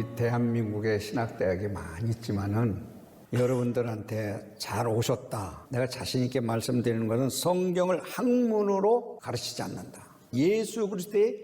우리 대한민국에 신학대학이 많이 있지만은 여러분들한테 잘 오셨다. 내가 자신 있게 말씀드리는 것은 성경을 학문으로 가르치지 않는다. 예수 그리스도의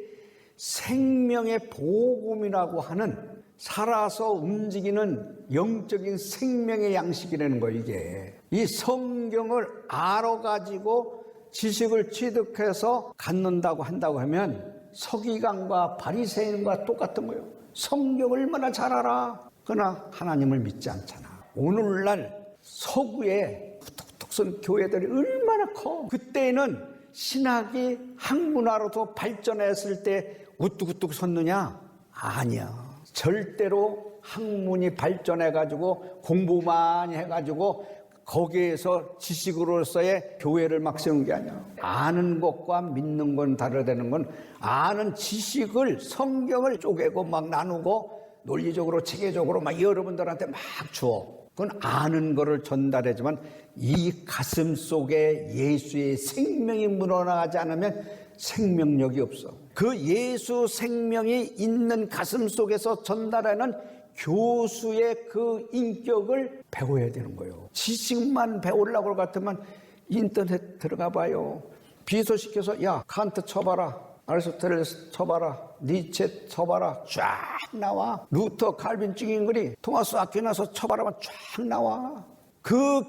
생명의 복음이라고 하는 살아서 움직이는 영적인 생명의 양식이라는 거예요, 이게. 이 성경을 알아가지고 지식을 취득해서 갖는다고 한다고 하면 서기관과 바리새인과 똑같은 거예요. 성경을 얼마나 잘 알아. 그러나 하나님을 믿지 않잖아. 오늘날 서구에 툭툭 선 교회들이 얼마나 커. 그때는 신학이 학문화로도 발전했을 때 우뚝우뚝 섰느냐? 아니야. 절대로 학문이 발전해가지고 공부 많이 해가지고 거기에서 지식으로서의 교회를 막 세운 게 아니야. 아는 것과 믿는 건 다르다는 건 아는 지식을 성경을 쪼개고 막 나누고 논리적으로 체계적으로 막 여러분들한테 막 주어. 그건 아는 거를 전달하지만 이 가슴 속에 예수의 생명이 묻어나가지 않으면 생명력이 없어. 그 예수 생명이 있는 가슴 속에서 전달하는 교수의 그 인격을 배워야 되는 거예요. 지식만 배우려고 할 것 같으면 인터넷 들어가 봐요. 비서시켜서 야 칸트 쳐봐라, 아리스토텔레스 쳐봐라, 니체 쳐봐라, 쫙 나와. 루터, 칼빈 찍은 글이 토마스 아퀴나스 쳐봐라면 쫙 나와. 그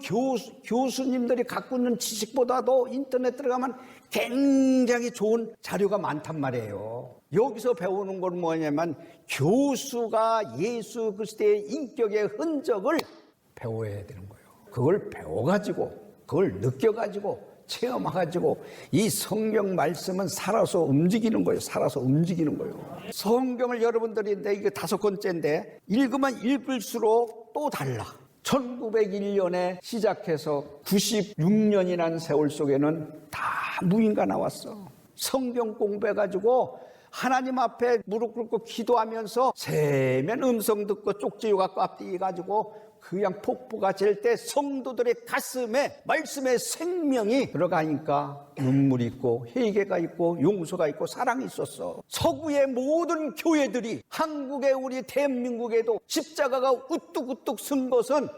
교수님들이 갖고 있는 지식보다도 인터넷 들어가면 굉장히 좋은 자료가 많단 말이에요. 여기서 배우는 건 뭐냐면 교수가 예수 그리스도의 인격의 흔적을 배워야 되는 거예요. 그걸 배워가지고, 그걸 느껴가지고, 체험해가지고 이 성경 말씀은 살아서 움직이는 거예요. 살아서 움직이는 거예요. 성경을 여러분들이 이게 5권째인데 읽으면 읽을수록 또 달라. 1901년에 시작해서 96년이라는 세월 속에는 다 무인가 나왔어. 성경 공부해가지고 하나님 앞에 무릎 꿇고 기도하면서 세면 음성 듣고 쪽지요가 꽉뛰가지고 그냥 폭포가 질 때 성도들의 가슴에 말씀의 생명이 들어가니까 눈물이 있고 회개가 있고 용서가 있고 사랑이 있었어. 서구의 모든 교회들이 한국의 우리 대한민국에도 십자가가 우뚝우뚝 쓴 것은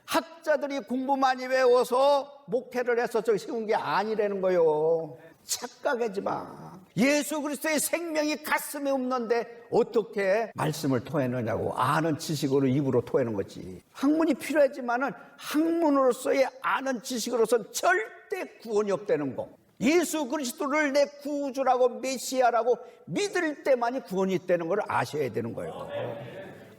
학자들이 공부 많이 배워서 목회를 해서 저기 세운 게 아니라는 거예요. 착각하지 마. 예수 그리스도의 생명이 가슴에 없는데 어떻게 말씀을 토해내냐고. 아는 지식으로 입으로 토해내는 거지. 학문이 필요하지만은 학문으로서의 아는 지식으로서는 절대 구원이 없다는 거. 예수 그리스도를 내 구주라고 메시아라고 믿을 때만이 구원이 있다는 걸 아셔야 되는 거예요.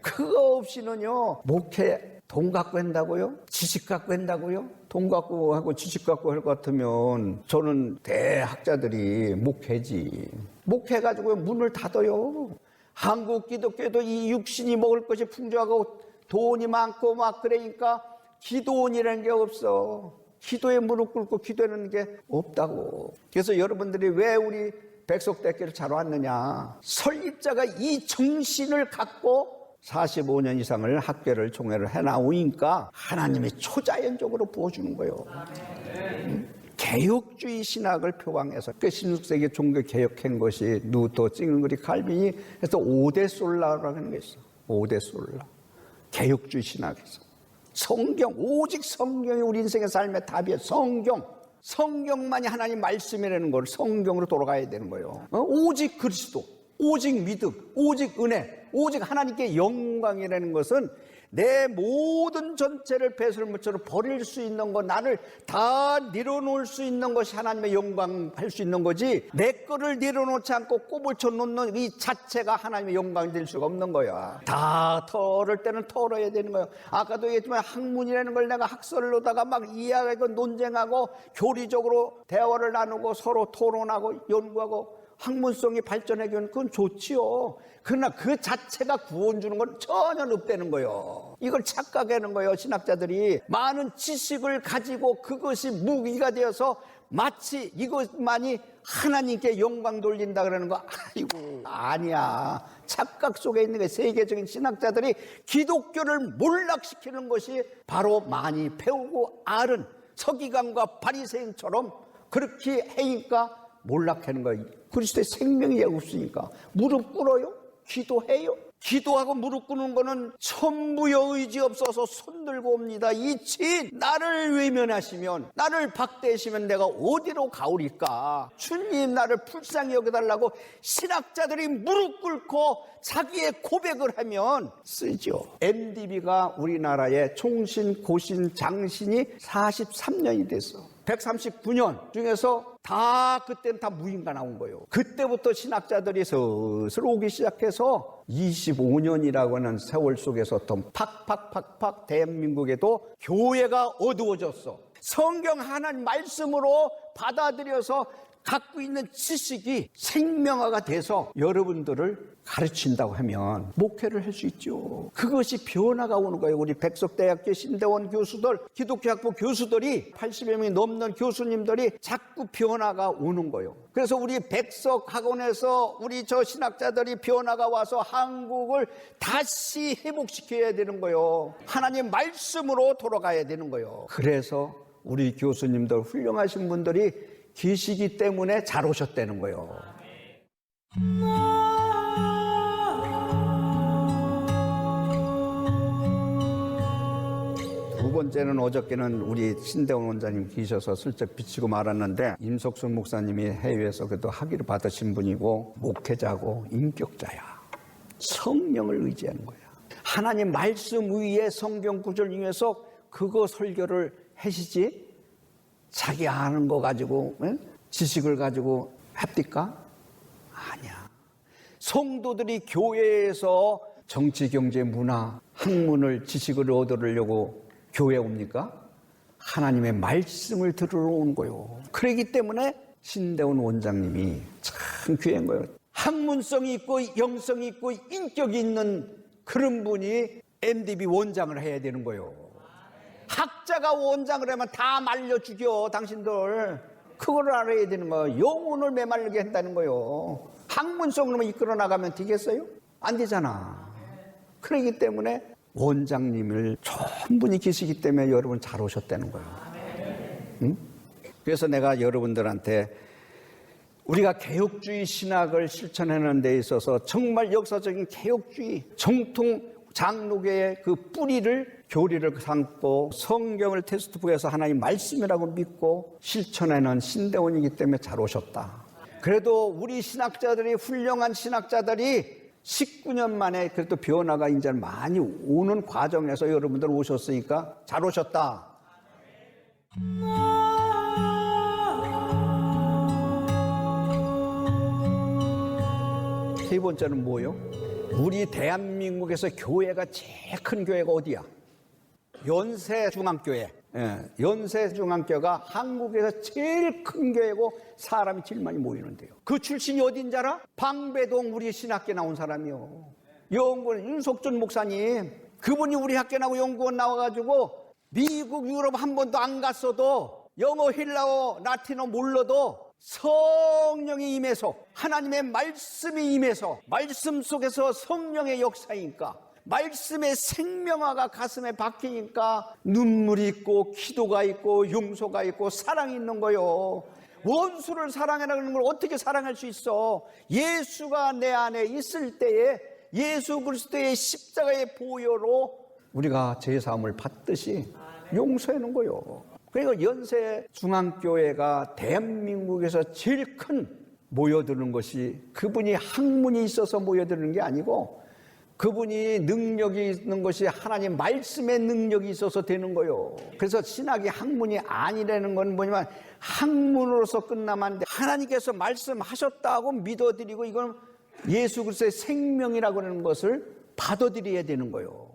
그거 없이는요, 목회 돈 갖고 한다고요? 지식 갖고 한다고요? 돈 갖고 하고 지식 갖고 할 것 같으면 저는 대학자들이 목회지. 목회가지고 문을 닫아요. 한국 기독교도 이 육신이 먹을 것이 풍족하고 돈이 많고 막 그러니까 기도원이라는 게 없어. 기도에 무릎 꿇고 기도하는 게 없다고. 그래서 여러분들이 왜 우리 백석대교를 잘 왔느냐. 설립자가 이 정신을 갖고 45년 이상을 학계를 총회를 해나오니까 하나님이 초자연적으로 부어주는 거예요. 개혁주의 신학을 표방해서 그 16세기 종교 개혁한 것이 루터, 찡글리, 칼빈이 해서 5대 솔라라고 하는 게 있어. 5대 솔라. 개혁주의 신학에서. 성경, 오직 성경이 우리 인생의 삶의 답이에요. 성경만이 하나님 말씀이라는 걸 성경으로 돌아가야 되는 거예요. 오직 그리스도, 오직 믿음, 오직 은혜, 오직 하나님께 영광이라는 것은 내 모든 전체를 배설물처럼 버릴 수 있는 것, 나를 다 내려놓을 수 있는 것이 하나님의 영광 할 수 있는 거지, 내 거를 내려놓지 않고 꼬불쳐 놓는 이 자체가 하나님의 영광이 될 수가 없는 거야. 다 털을 때는 털어야 되는 거야. 아까도 얘기했지만 학문이라는 걸 내가 학설로다가 막 이해하고 논쟁하고 교리적으로 대화를 나누고 서로 토론하고 연구하고 학문성이 발전해주는 그건 좋지요. 그러나 그 자체가 구원 주는 건 전혀 없다는 거예요. 이걸 착각하는 거예요. 신학자들이 많은 지식을 가지고 그것이 무기가 되어서 마치 이것만이 하나님께 영광 돌린다 그러는 거 아이고 아니야. 착각 속에 있는 게 세계적인 신학자들이 기독교를 몰락시키는 것이 바로 많이 배우고 아는 서기관과 바리새인처럼 그렇게 하니까 몰락하는 거예요. 그리스도의 생명이 없으니까 무릎 꿇어요. 기도해요? 기도하고 무릎 꿇는 거는 천부여 의지 없어서 손들고 옵니다. 이치 나를 외면하시면, 나를 박대하시면 내가 어디로 가오리까? 주님 나를 불쌍히 여겨달라고 신학자들이 무릎 꿇고 자기의 고백을 하면 쓰죠. MDB가 우리나라의 총신, 고신, 장신이 43년이 됐어. 139년 중에서 다 그때는 다 무인가 나온 거예요. 그때부터 신학자들이 슬슬 오기 시작해서 25년이라고 하는 세월 속에서 또 팍팍팍팍 대한민국에도 교회가 어두워졌어. 성경 하나님 말씀으로 받아들여서 갖고 있는 지식이 생명화가 돼서 여러분들을 가르친다고 하면 목회를 할 수 있죠. 그것이 변화가 오는 거예요. 우리 백석대학교 신대원 교수들, 기독교학부 교수들이 80여 명이 넘는 교수님들이 자꾸 변화가 오는 거예요. 그래서 우리 백석학원에서 우리 저 신학자들이 변화가 와서 한국을 다시 회복시켜야 되는 거예요. 하나님 말씀으로 돌아가야 되는 거예요. 그래서 우리 교수님들 훌륭하신 분들이 계시기 때문에 잘 오셨다는 거예요. 두 번째는 어저께는 우리 신대원 원장님 계셔서 슬쩍 비치고 말았는데, 임석순 목사님이 해외에서 그래도 학위를 받으신 분이고 목회자고 인격자야. 성령을 의지하는 거야. 하나님 말씀 위에 성경 구절 중에서 그거 설교를 하시지, 자기 아는 거 가지고 지식을 가지고 합니까? 아니야. 성도들이 교회에서 정치, 경제, 문화, 학문을, 지식을 얻으려고 교회에 옵니까? 하나님의 말씀을 들으러 온 거예요. 그렇기 때문에 신대원 원장님이 참 귀한 거예요. 학문성이 있고 영성이 있고 인격이 있는 그런 분이 MDB 원장을 해야 되는 거예요. 학자가 원장을 하면 다 말려 죽여, 당신들. 그걸 알아야 되는 거예요. 영혼을 메말르게 한다는 거예요. 학문성으로만 이끌어 나가면 되겠어요? 안 되잖아. 그렇기 때문에 원장님을 좋은 분이 계시기 때문에 여러분 잘 오셨다는 거예요. 응? 그래서 내가 여러분들한테 우리가 개혁주의 신학을 실천하는 데 있어서 정말 역사적인 개혁주의, 정통 장로교의 그 뿌리를, 교리를 삼고 성경을 테스트북에서 하나님 말씀이라고 믿고 실천하는 신대원이기 때문에 잘 오셨다. 그래도 우리 신학자들이, 훌륭한 신학자들이 19년 만에 그래도 변화가 이제 많이 오는 과정에서 여러분들 오셨으니까 잘 오셨다. 세 번째는 뭐예요? 우리 대한민국에서 교회가 제일 큰 교회가 어디야? 연세중앙교회. 연세중앙교회가 한국에서 제일 큰 교회고 사람이 제일 많이 모이는데요. 그 출신이 어딘지 알아? 방배동 우리 신학교 나온 사람이요. 연구원 윤석준 목사님. 그분이 우리 학교 나오고 연구원 나와가지고 미국, 유럽 한 번도 안 갔어도 영어, 헬라어, 라틴어 몰라도 성령이 임해서, 하나님의 말씀이 임해서, 말씀 속에서 성령의 역사이니까, 말씀의 생명화가 가슴에 박히니까 눈물이 있고 기도가 있고 용서가 있고 사랑이 있는 거요. 원수를 사랑하라는 걸 어떻게 사랑할 수 있어? 예수가 내 안에 있을 때에 예수 그리스도의 십자가의 보혈로 우리가 제사함을 받듯이 용서하는 거요. 그러니까 연세중앙교회가 대한민국에서 제일 큰 모여드는 것이 그분이 학문이 있어서 모여드는 게 아니고 그분이 능력이 있는 것이 하나님 말씀의 능력이 있어서 되는 거예요. 그래서 신학이 학문이 아니라는 건 뭐냐면 학문으로서 끝나면 안 돼. 하나님께서 말씀하셨다고 믿어드리고 이건 예수 그리스도의 생명이라고 하는 것을 받아들여야 되는 거예요.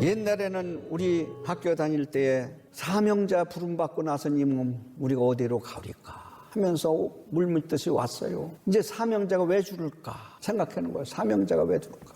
옛날에는 우리 학교 다닐 때에 사명자 부름받고 나서님은 우리가 어디로 가리까 하면서 물밀듯이 왔어요. 이제 사명자가 왜 줄을까 생각하는 거예요. 사명자가 왜 줄을까?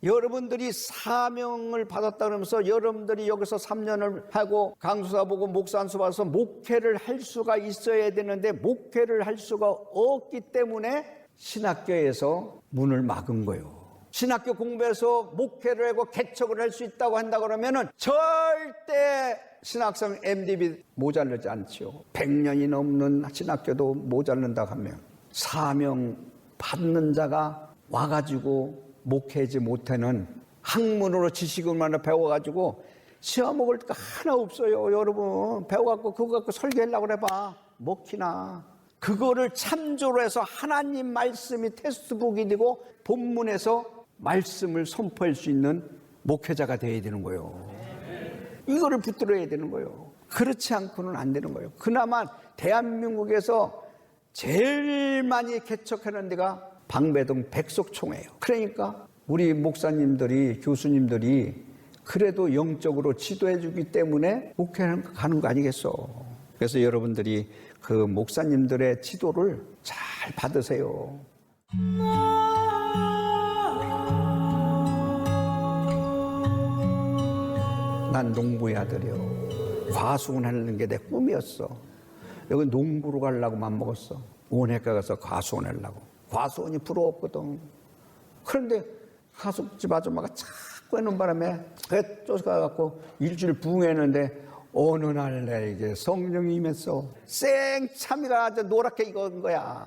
여러분들이 사명을 받았다 그러면서 여러분들이 여기서 3년을 하고 강수사 보고 목사 안수 받아서 목회를 할 수가 있어야 되는데 목회를 할 수가 없기 때문에 신학교에서 문을 막은 거예요. 신학교 공부해서 목회를 하고 개척을 할 수 있다고 한다 그러면은 절대 신학생 MDB 모자르지 않지요. 100년이 넘는 신학교도 모자른다고 하면 사명 받는 자가 와가지고 목회하지 못하는 학문으로 지식을만 배워가지고 시험 먹을 거 하나 없어요. 여러분 배워갖고 그거 갖고 설계하려고 그래봐. 먹히나. 그거를 참조로 해서 하나님 말씀이 테스트북이 되고 본문에서 말씀을 선포할 수 있는 목회자가 되어야 되는 거예요. 이거를 붙들어야 되는 거예요. 그렇지 않고는 안 되는 거예요. 그나마 대한민국에서 제일 많이 개척하는 데가 방배동 백석총회예요. 그러니까 우리 목사님들이 교수님들이 그래도 영적으로 지도해 주기 때문에 목회는 가는 거 아니겠어. 그래서 여러분들이 그 목사님들의 지도를 잘 받으세요. 난 농부의 아들이요. 과수원하는 게 내 꿈이었어. 여기 농부로 가려고 맘먹었어. 원예과 가서 과수원하려고. 과수원이 부러웠거든. 그런데 하숙집 아줌마가 자꾸 하는 바람에 그게 쫓아가갖고 일주일 부흥했는데 어느 날 내게 성령이 임했어. 생참이가 아주 노랗게 익은 거야.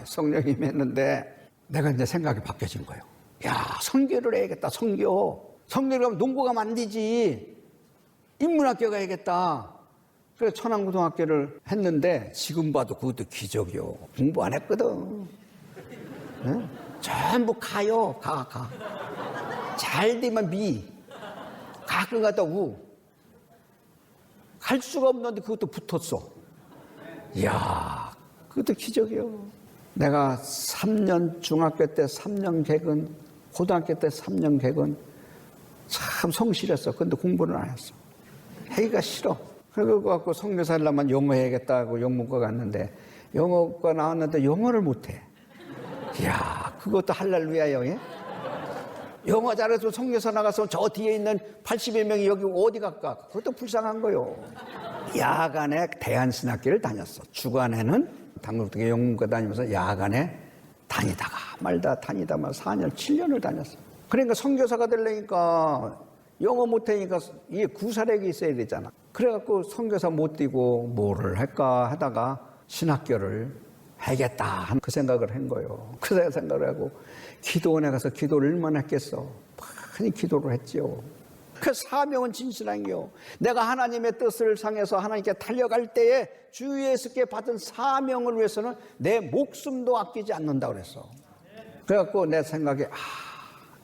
성령이 임했는데 내가 이제 생각이 바뀌어진 거예요. 야, 선교를 해야겠다. 선교를 가면 농구 가면 안 되지. 인문학교 가야겠다. 그래서 천안고등학교를 했는데 지금 봐도 그것도 기적이요. 공부 안 했거든. 응? 전부 가요. 가. 잘 되면 미. 가끔 가다 우. 갈 수가 없는데 그것도 붙었어. 이야, 그것도 기적이요. 내가 3년 중학교 때 3년 개근, 고등학교 때 3년 개근 참 성실했어. 근데 공부는 안 했어. 하기가 싫어. 그거 갖고 선교사 하려면 영어 해야겠다고 영문과 갔는데 영어과 나왔는데 영어를 못해. 이야, 그것도 할렐루야요. 예? 영어 잘해서 선교사 나가서 저 뒤에 있는 80여 명이 여기 어디 갈까? 그것도 불쌍한 거요. 야간에 대한신학교를 다녔어. 주간에는 당국대 영문과 다니면서 야간에 다니다가 말다 4년, 7년을 다녔어. 그러니까 선교사가 되려니까 영어 못하니까 이게 구사력이 있어야 되잖아. 그래갖고 선교사 못 뛰고 뭐를 할까 하다가 신학교를 해야겠다 그 생각을 한 거예요. 그 생각을 하고 기도원에 가서 기도를 얼마나 했겠어. 많이 기도를 했지요. 그 사명은 진실한 게요. 내가 하나님의 뜻을 상해서 하나님께 달려갈 때에 주 예수께 받은 사명을 위해서는 내 목숨도 아끼지 않는다 그랬어. 그래갖고 내 생각에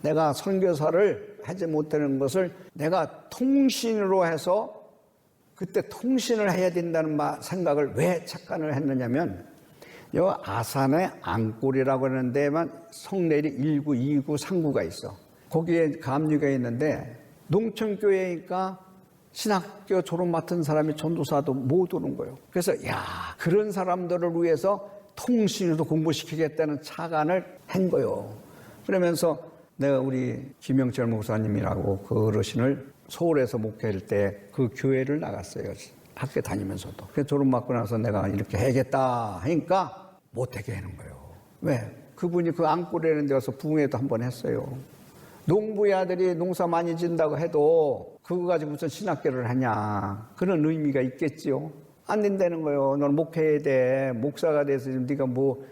내가 선교사를 하지 못하는 것을 내가 통신으로 해서 그때 통신을 해야 된다는 생각을 왜 착각을 했느냐면 요 아산의 안골이라고 하는 데만 성내리 1구, 2구, 3구가 있어. 거기에 감리가 있는데 농촌교회니까 신학교 졸업 맡은 사람이 전도사도 못 오는 거예요. 그래서 그런 사람들을 위해서 통신으로 공부시키겠다는 착안을 한 거예요. 그러면서 내가 우리 김영철 목사님이라고 그 어르신을 서울에서 목회할 때 그 교회를 나갔어요. 학교 다니면서도. 그래서 졸업 맞고 나서 내가 이렇게 해야겠다 하니까 못하게 하는 거예요. 왜? 그분이 그 안골이라는 데 가서 부흥회도 한번 했어요. 농부의 아들이 농사 많이 짓는다고 해도 그거 가지고 무슨 신학교를 하냐. 그런 의미가 있겠지요. 안 된다는 거예요. 너는 목회해야 돼. 목사가 돼서 지금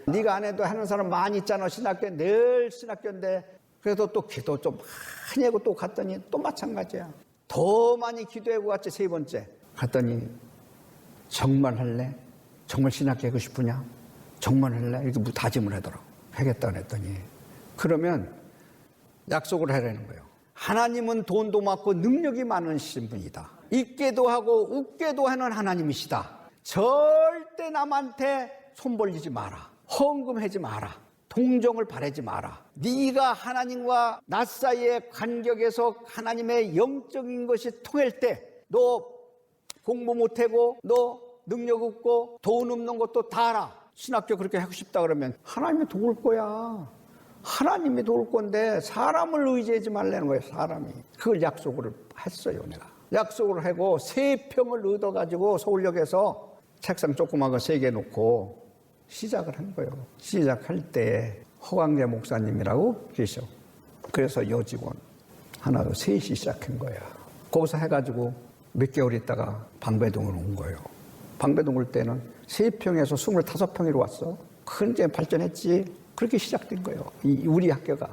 네가 안 해도 하는 사람 많이 있잖아. 신학교 늘 신학교인데. 그래도 또 기도 좀 많이 하고 또 갔더니 또 마찬가지야. 더 많이 기도하고 갔지. 3번째. 갔더니 정말 할래? 정말 신학교 하고 싶으냐? 정말 할래? 이렇게 다짐을 하더라고. 하겠다 그랬더니 그러면 약속을 하라는 거예요. 하나님은 돈도 많고 능력이 많으신 분이다. 있게도 하고 웃게도 하는 하나님이시다. 절대 남한테 손 벌리지 마라. 헌금하지 마라. 동정을 바라지 마라. 네가 하나님과 나 사이의 간격에서 하나님의 영적인 것이 통할 때 너 공부 못하고 너 능력 없고 돈 없는 것도 다 알아. 신학교 그렇게 하고 싶다 그러면 하나님이 도울 거야. 하나님이 도울 건데 사람을 의지하지 말라는 거예요. 사람이. 그걸 약속을 했어요. 내가. 약속을 하고 3평을 얻어가지고 서울역에서 책상 조그만 거 3개 놓고 시작을 한 거예요. 시작할 때 허광재 목사님이라고 계셔. 그래서 여직원 하나 더 셋이 시작한 거야. 거기서 해가지고 몇 개월 있다가 방배동으로 온 거예요. 방배동 올 때는 3평에서 25평으로 왔어. 큰 데 발전했지. 그렇게 시작된 거예요. 우리 학교가.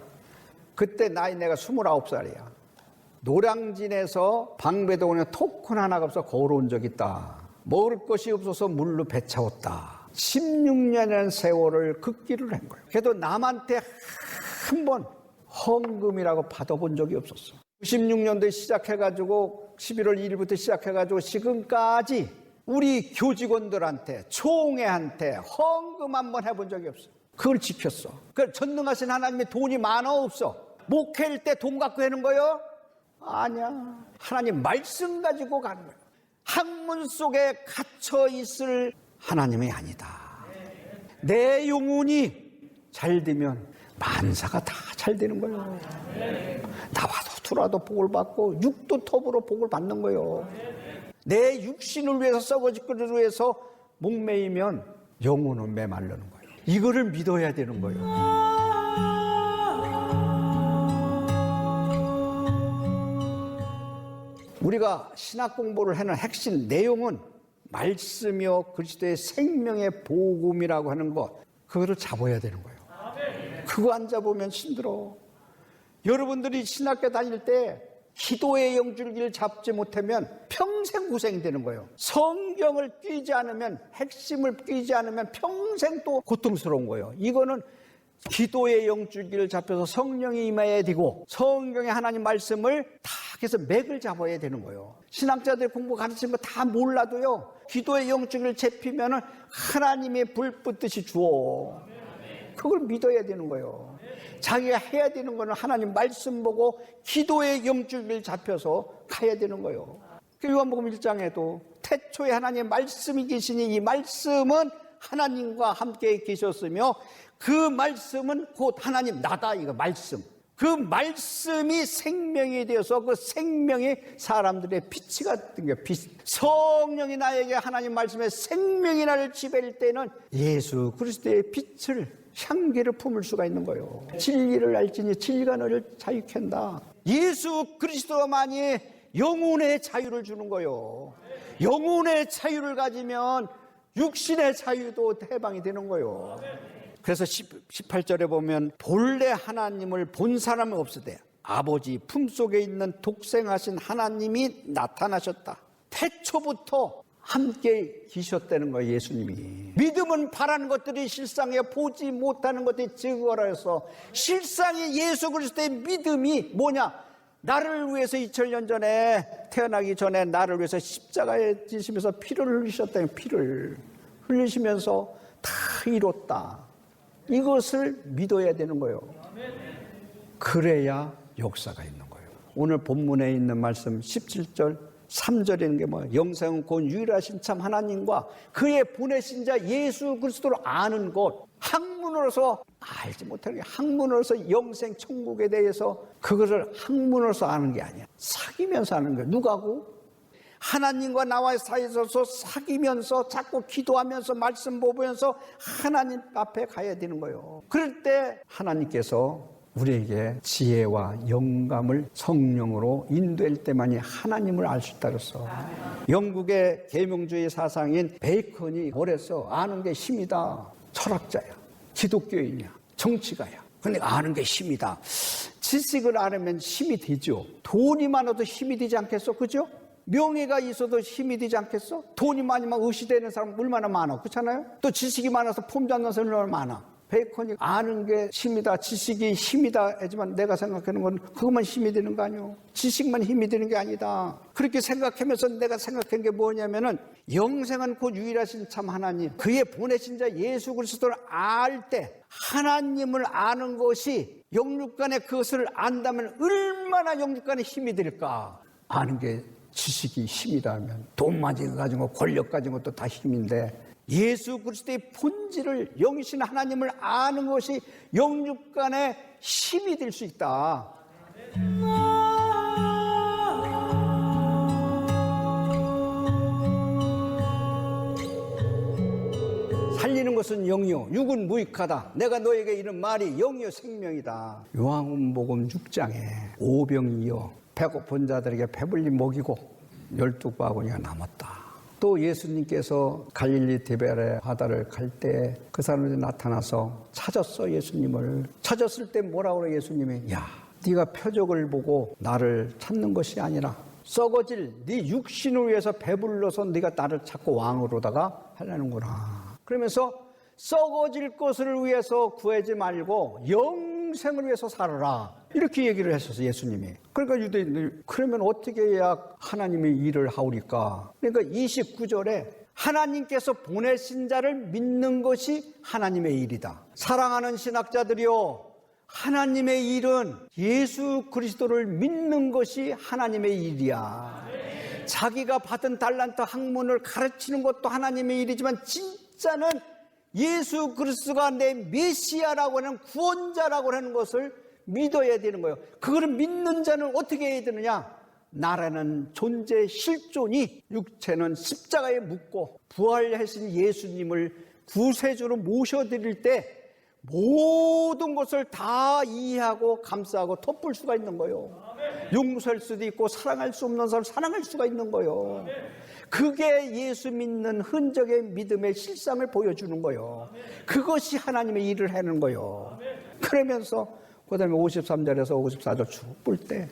그때 나이 내가 29살이야. 노량진에서 방배동에 토큰 하나가 없어 걸어온 적 있다. 먹을 것이 없어서 물로 배 채웠다. 16년이라는 세월을 걷기를 한 거예요. 그래도 남한테 한 번 헌금이라고 받아본 적이 없었어. 96년도에 시작해가지고 11월 1일부터 시작해가지고 지금까지 우리 교직원들한테 총회한테 헌금 한 번 해본 적이 없어. 그걸 지켰어. 그 전능하신 하나님의 돈이 많아 없어? 목회일 때 돈 갖고 하는 거요? 아니야. 하나님 말씀 가지고 가는 거예요. 학문 속에 갇혀 있을 하나님이 아니다. 내 영혼이 잘 되면 만사가 다 잘 되는 거예요. 나와도 들어와도 복을 받고 육도 톱으로 복을 받는 거예요. 내 육신을 위해서 썩어지기를 위해서 목매이면 영혼은 메마르는 거예요. 이거를 믿어야 되는 거예요. 우리가 신학 공부를 하는 핵심 내용은 말씀이요 그리스도의 생명의 복음이라고 하는 것, 그거를 잡아야 되는 거예요. 그거 안 잡으면 힘들어. 여러분들이 신학교 다닐 때 기도의 영줄기를 잡지 못하면 평생 고생되는 거예요. 성경을 끼지 않으면, 핵심을 끼지 않으면 평생 또 고통스러운 거예요. 이거는 기도의 영줄기를 잡혀서 성령이 임해야 되고 성경의 하나님 말씀을 다 해서 맥을 잡아야 되는 거예요. 신학자들 공부 가르치는 거 다 몰라도요, 기도의 영줄기를 잡히면 하나님의 불 뿜듯이 주어. 그걸 믿어야 되는 거예요. 자기가 해야 되는 거는 하나님 말씀 보고 기도의 영줄기를 잡혀서 가야 되는 거예요. 요한복음 1장에도 태초에 하나님의 말씀이 계시니 이 말씀은 하나님과 함께 계셨으며 그 말씀은 곧 하나님 나다. 이거 말씀. 그 말씀이 생명이 되어서 그 생명이 사람들의 빛이 같은 게 빛. 성령이 나에게 하나님 말씀의 생명이 나를 지배할 때는 예수 그리스도의 빛을 향기를 품을 수가 있는 거예요. 진리를 알지니 진리가 너를 자유케 한다. 예수 그리스도만이 영혼의 자유를 주는 거예요. 영혼의 자유를 가지면 육신의 자유도 해방이 되는 거예요. 그래서 18절에 보면 본래 하나님을 본 사람은 없으되 아버지 품속에 있는 독생하신 하나님이 나타나셨다. 태초부터 함께 계셨다는 거예요. 예수님이. 믿음은 바라는 것들이 실상에 보지 못하는 것들이 증거라 해서 실상의 예수 그리스도의 믿음이 뭐냐? 나를 위해서 2000년 전에 태어나기 전에 나를 위해서 십자가에 지시면서 피를 흘리셨다는 피를 흘리시면서 다 이뤘다. 이것을 믿어야 되는 거예요. 그래야 역사가 있는 거예요. 오늘 본문에 있는 말씀 17절 3절에는 게 뭐예요? 영생은 곧 유일하신 참 하나님과 그의 보내신 자 예수 그리스도를 아는 것. 학문으로서 알지 못하는 게, 학문으로서 영생 천국에 대해서 그것을 학문으로서 아는 게 아니야. 사귀면서 아는 거야. 누가고? 하나님과 나와의 사이에서 사귀면서 자꾸 기도하면서 말씀 보면서 하나님 앞에 가야 되는 거예요. 그럴 때 하나님께서 우리에게 지혜와 영감을 성령으로 인도할 때만이 하나님을 알 수 있다 그랬어. 영국의 계명주의 사상인 베이컨이 뭐랬어? 아는 게 힘이다. 철학자야. 기독교인이야. 정치가야. 근데 아는 게 힘이다. 지식을 알으면 힘이 되죠. 돈이 많아도 힘이 되지 않겠어? 그죠? 명예가 있어도 힘이 되지 않겠어? 돈이 많으면 의시되는 사람 얼마나 많아. 그렇잖아요? 또 지식이 많아서 폼 잡는 사람 얼마나 많아. 베이컨이 아는 게 힘이다, 지식이 힘이다 하지만 내가 생각하는 건 그것만 힘이 되는 거 아니에요. 지식만 힘이 되는 게 아니다. 그렇게 생각하면서 내가 생각한 게 뭐냐면은 영생은 곧 유일하신 참 하나님, 그의 보내신 자 예수 그리스도를 알 때 하나님을 아는 것이 영육간에 그것을 안다면 얼마나 영육간에 힘이 될까. 아는 게 지식이 힘이다 하면 돈만 가지고 권력 가지고 또 다 힘인데 예수 그리스도의 본질을 영이신 하나님을 아는 것이 영육간의 힘이 될 수 있다. 살리는 것은 영이요 육은 무익하다. 내가 너에게 이른 말이 영이요 생명이다. 요한복음 6장에 오병이어 배고픈 자들에게 배불리 먹이고 12바구니가 남았다. 또 예수님께서 갈릴리 디베레 바다를 갈 때 그 사람들이 나타나서 찾았어. 예수님을 찾았을 때 뭐라고 그래? 예수님이 야 네가 표적을 보고 나를 찾는 것이 아니라 썩어질 네 육신을 위해서 배불러서 네가 나를 찾고 왕으로다가 하려는구나. 그러면서 썩어질 것을 위해서 구하지 말고 영생을 위해서 살아라. 이렇게 얘기를 하셨어요. 예수님이. 그러니까 유대인들이 그러면 어떻게 해야 하나님의 일을 하오리까? 그러니까 29절에 하나님께서 보내신 자를 믿는 것이 하나님의 일이다. 사랑하는 신학자들이요, 하나님의 일은 예수 그리스도를 믿는 것이 하나님의 일이야. 자기가 받은 달란트 학문을 가르치는 것도 하나님의 일이지만 진짜는 예수 그리스도가 내 메시아라고 하는 구원자라고 하는 것을 믿어야 되는 거예요. 그거를 믿는 자는 어떻게 해야 되느냐? 나라는 존재 실존이 육체는 십자가에 묻고 부활하신 예수님을 구세주로 모셔드릴 때 모든 것을 다 이해하고 감싸고 덮을 수가 있는 거예요. 용서할 수도 있고 사랑할 수 없는 사람을 사랑할 수가 있는 거예요. 그게 예수 믿는 흔적의 믿음의 실상을 보여주는 거예요. 그것이 하나님의 일을 하는 거예요. 그러면서 그 다음에 53절에서 54절 쭉 볼 때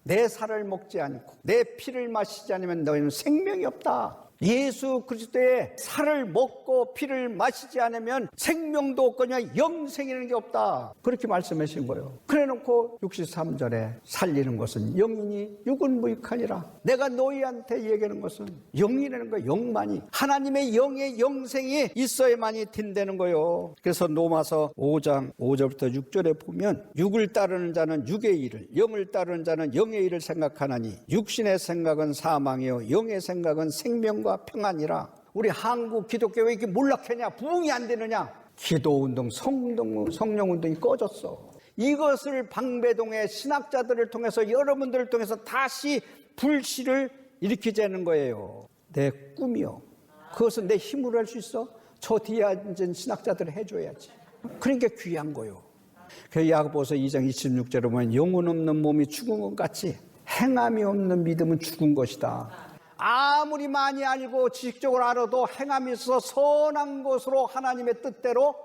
내 살을 먹지 않고 내 피를 마시지 않으면 너희는 생명이 없다. 예수 그리스도의 살을 먹고 피를 마시지 않으면 생명도 없거냐 영생이라는 게 없다. 그렇게 말씀하신 거예요. 그래놓고 63절에 살리는 것은 영이니 육은 무익하니라. 내가 너희한테 얘기하는 것은 영이라는 거예요. 영만이. 하나님의 영의 영생이 있어야만이 된다는 거예요. 그래서 로마서 5장 5절부터 6절에 보면 육을 따르는 자는 육의 일을, 영을 따르는 자는 영의 일을 생각하나니 육신의 생각은 사망이요 영의 생각은 생명과 평안이라. 우리 한국 기독교 왜 이렇게 몰락하냐? 부흥이 안 되느냐? 기도운동, 성령운동이 꺼졌어. 이것을 방배동의 신학자들을 통해서 여러분들을 통해서 다시 불씨를 일으키자는 거예요. 내 꿈이요. 그것은 내 힘으로 할 수 있어? 저 뒤에 앉은 신학자들을 해줘야지. 그러니까 귀한 거예요. 그 야고보서 2장 26절에 보면 영혼 없는 몸이 죽은 것 같이 행함이 없는 믿음은 죽은 것이다. 아무리 많이 알고 지식적으로 알아도 행함이 있어서 선한 것으로 하나님의 뜻대로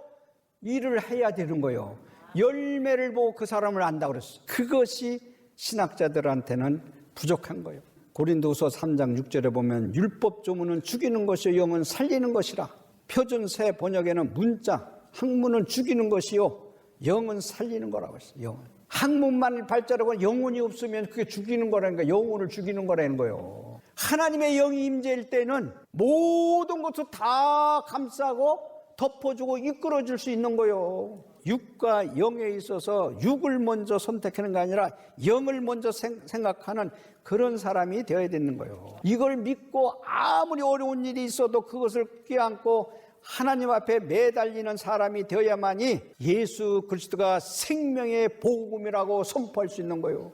일을 해야 되는 거예요. 열매를 보고 그 사람을 안다고 그랬어. 그것이 신학자들한테는 부족한 거예요. 고린도후서 3장 6절에 보면 율법 조문은 죽이는 것이요 영은 살리는 것이라. 표준 새 번역에는 문자 학문은 죽이는 것이요 영은 살리는 거라고 했어요. 영은. 학문만 발달하고 영혼이 없으면 그게 죽이는 거라니까. 영혼을 죽이는 거라는 거예요. 하나님의 영이 임재일 때는 모든 것을 다 감싸고 덮어주고 이끌어줄 수 있는 거예요. 육과 영에 있어서 육을 먼저 선택하는 게 아니라 영을 먼저 생각하는 그런 사람이 되어야 되는 거예요. 이걸 믿고 아무리 어려운 일이 있어도 그것을 껴안고 하나님 앞에 매달리는 사람이 되어야만이 예수 그리스도가 생명의 복음이라고 선포할 수 있는 거예요.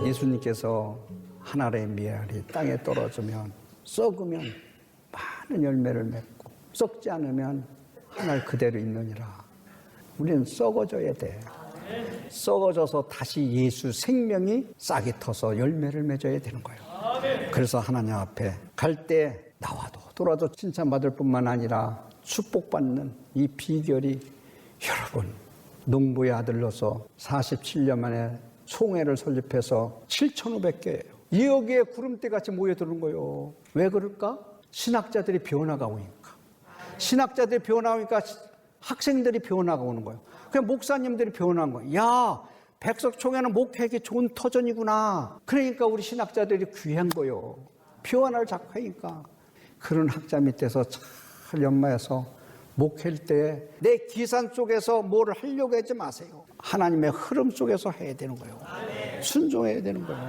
예수님께서 하늘의 미알이 땅에 떨어지면 썩으면 많은 열매를 맺고 썩지 않으면 하늘 그대로 있느니라. 우리는 썩어져야 돼. 썩어져서 다시 예수 생명이 싹이 터서 열매를 맺어야 되는 거예요. 그래서 하나님 앞에 갈 때 나와도 돌아도 칭찬받을 뿐만 아니라 축복받는 이 비결이 여러분 농부의 아들로서 47년 만에 총회를 설립해서 7,500개예요. 여기에 구름대같이 모여드는 거예요. 왜 그럴까? 신학자들이 변화가 오니까. 신학자들이 변화오니까 학생들이 변화가 오는 거예요. 그냥 목사님들이 변화한 거예요. 야, 백석총회는 목회하기 좋은 터전이구나. 그러니까 우리 신학자들이 귀한 거예요. 변화를 자꾸 하니까. 그런 학자 밑에서 잘 연마해서 목회할 때 내 기산 속에서 뭐를 하려고 하지 마세요. 하나님의 흐름 속에서 해야 되는 거예요. 순종해야 되는 거예요.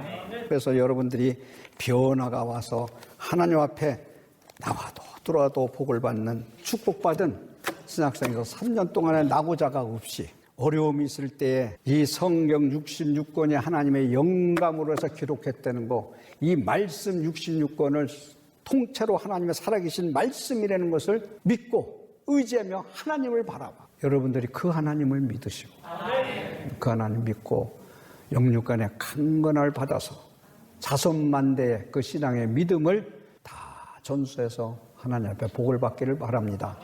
그래서 여러분들이 변화가 와서 하나님 앞에 나와도 들어와도 복을 받는 축복받은 신학생에서 3년 동안에 낙오자가 없이 어려움이 있을 때 이 성경 66권이 하나님의 영감으로 해서 기록했다는 거, 이 말씀 66권을 통째로 하나님의 살아계신 말씀이라는 것을 믿고 의지하며 하나님을 바라봐. 여러분들이 그 하나님을 믿으시고 그 하나님 믿고 영육간의 강건함을 받아서 자손만대의 그 신앙의 믿음을 다 전수해서 하나님 앞에 복을 받기를 바랍니다.